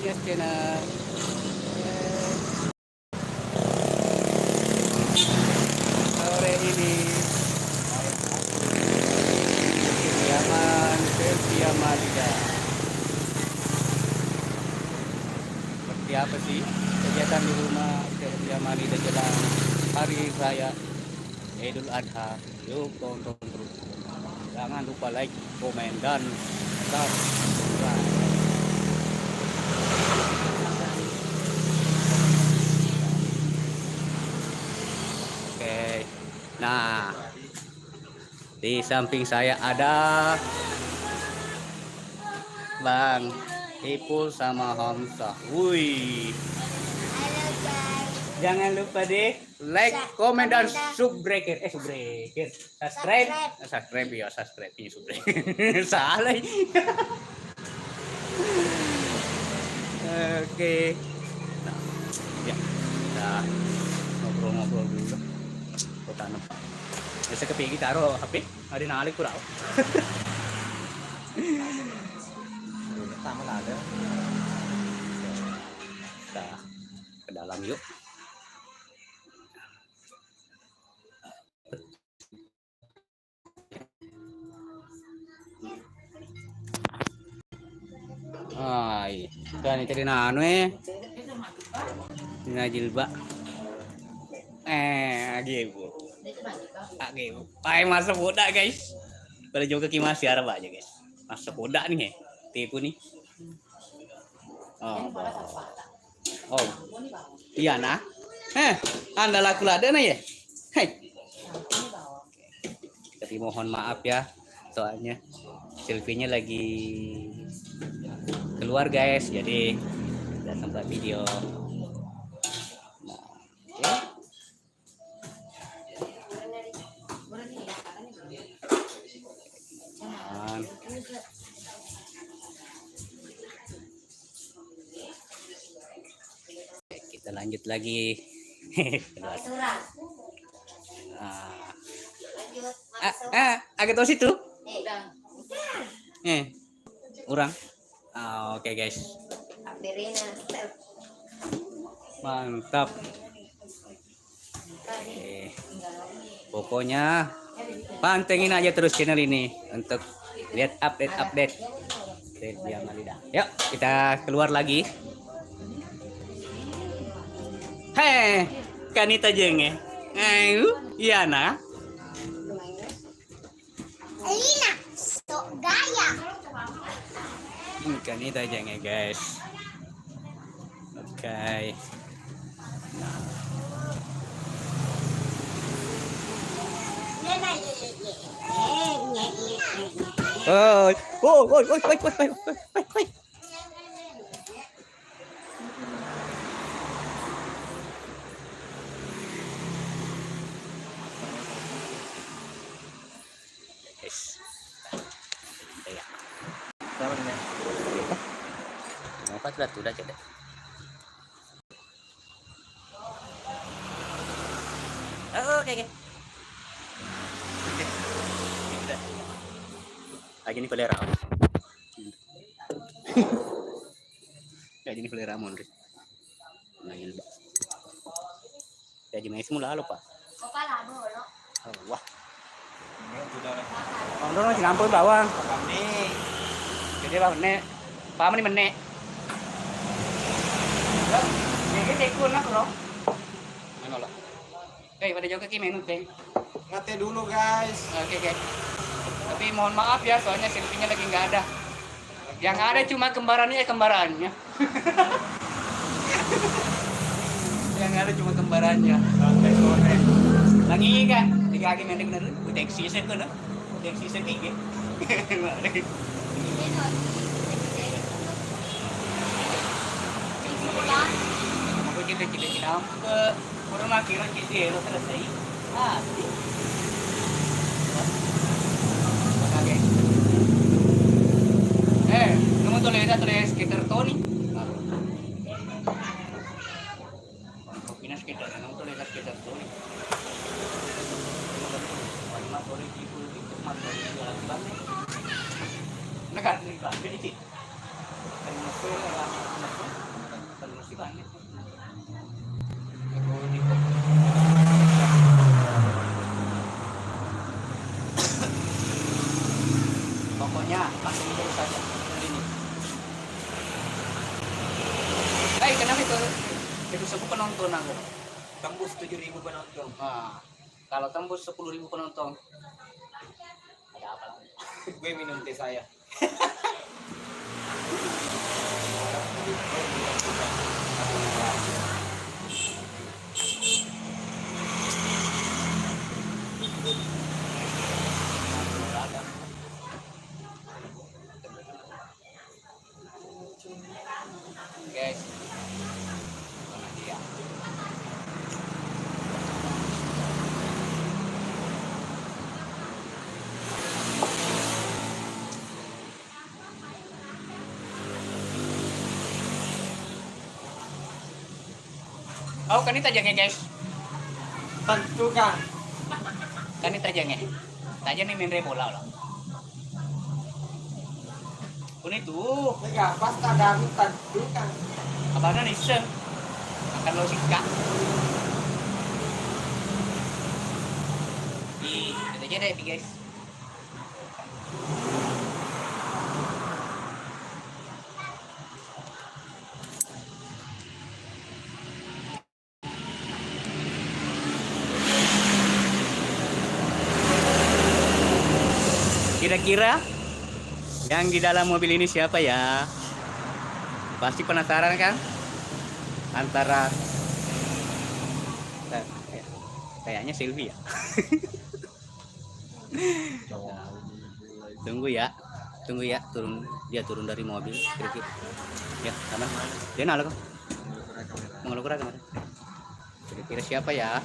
Nias channel. Sore ini kediaman Sylvia Malida. Seperti apa sih kegiatan di rumah Sylvia Malida jelang hari raya Idul Adha? Yuk tonton terus. Jangan lupa like, komen, dan subscribe. Oke, nah di samping saya ada Bang Ipul sama Hamzah. Wih, Halo guys. jangan lupa deh like, komen, dan subscribe. Subscribe ya, subscribe ini subscribe. Salah. Oke. Nah, ya, kita ngobrol-ngobrol dulu. Kota nampak. Bisa kepingin taruh HP, ada nalik kurang. Sama ada. Kita ke dalam yuk. Ay, kan itu na ano jilba. Gitu. Gitu. Ay, masuk kuda guys. Pada juga kimas ya aja guys. Masuk kuda nih, tipu nih. Oh, oh, iya nah. Anda laku lada nih ya. Hei. Tapi mohon maaf ya, soalnya selfie-nya lagi keluar guys, jadi tidak sempat video. Nah, kita lanjut lagi. Agak tahu situ. Orang. Oke guys. Mantap. Pokoknya pantengin aja terus channel ini untuk lihat update Sylvia Malida. Yuk kita keluar lagi. Hei, kanita jenge. Iya nah. Elina, sok gaya. Kanita jenge guys. Oke. Oi. Sudah coba. Oke. Lagi ini pelera. Lagi ini pelera mon. Lagi ba. Lagi may semula lo pa. Wah. Ang doon sinampol bawang. Jadi ba ne. Paman ni menne. Ini tekun nak lo. Ano lo? Pada juga kaki minum teh. Ngate dulu guys. Oke. Tapi mohon maaf ya, soalnya selfie-nya lagi nggak ada. Yang ada cuma kembarannya. Yang ada cuma kembarannya. Sore. Lagi kan, lagi mending bener. Utek season kan, utek season kayak gitu. Aku cita-cita ke rumah kira kita selesai. Kamu tulis skater Tony. Pinas skater, kamu tulis skater Tony. Nakat ni ba? Bini. Kan masuk Itu 1000 penonton aku. Tembus 7.000 penonton. Nah, kalau tembus 10.000 penonton, ada apa lagi? Gue minum teh saya. Guys, mana dia? Oh, kanita jange guys. Tentu kan. Kanita jange. Taja nih main bola lah. Kun itu, Enggak, pas kadang tentu kan. abangnya nisa akan lo sika. Itu aja deh guys. Kira-kira yang di dalam mobil ini siapa ya? Pasti penasaran kan? Antara kayaknya Sylvie ya. Tunggu ya, dia turun dari mobil. Kira-kira, ya, sama. Dia nala kok. Mengelukura kemana? Kira-kira siapa ya?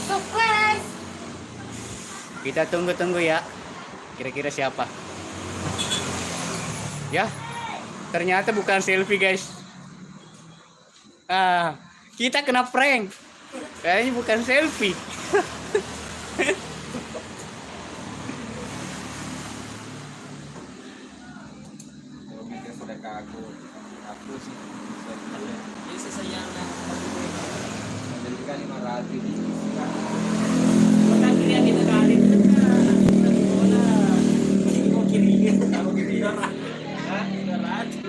Surprise. Kita tunggu ya. Kira-kira siapa? Ya, ternyata bukan Sylvie guys. Kita kena prank. Kayaknya bukan Sylvie. Kita sudah ke aku sih. Ini sesayang lah. Jadi kan 500 di kan. Kita kiri yang kita kali itu kan. Bola. Ini mau kiri. Kamu kiri. Hah? 200.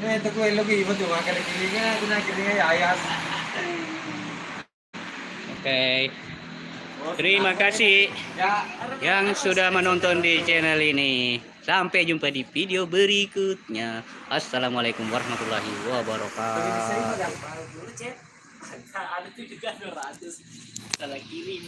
Itu gue lagi ibu tuh makan kirinya, guna kirinya ya ayam. Oke. Terima kasih Ya, yang sudah menonton di channel ini. Sampai jumpa di video berikutnya. Assalamualaikum warahmatullahi wabarakatuh. Baru dulu cek. Ada tuh juga 200. Salah kirim.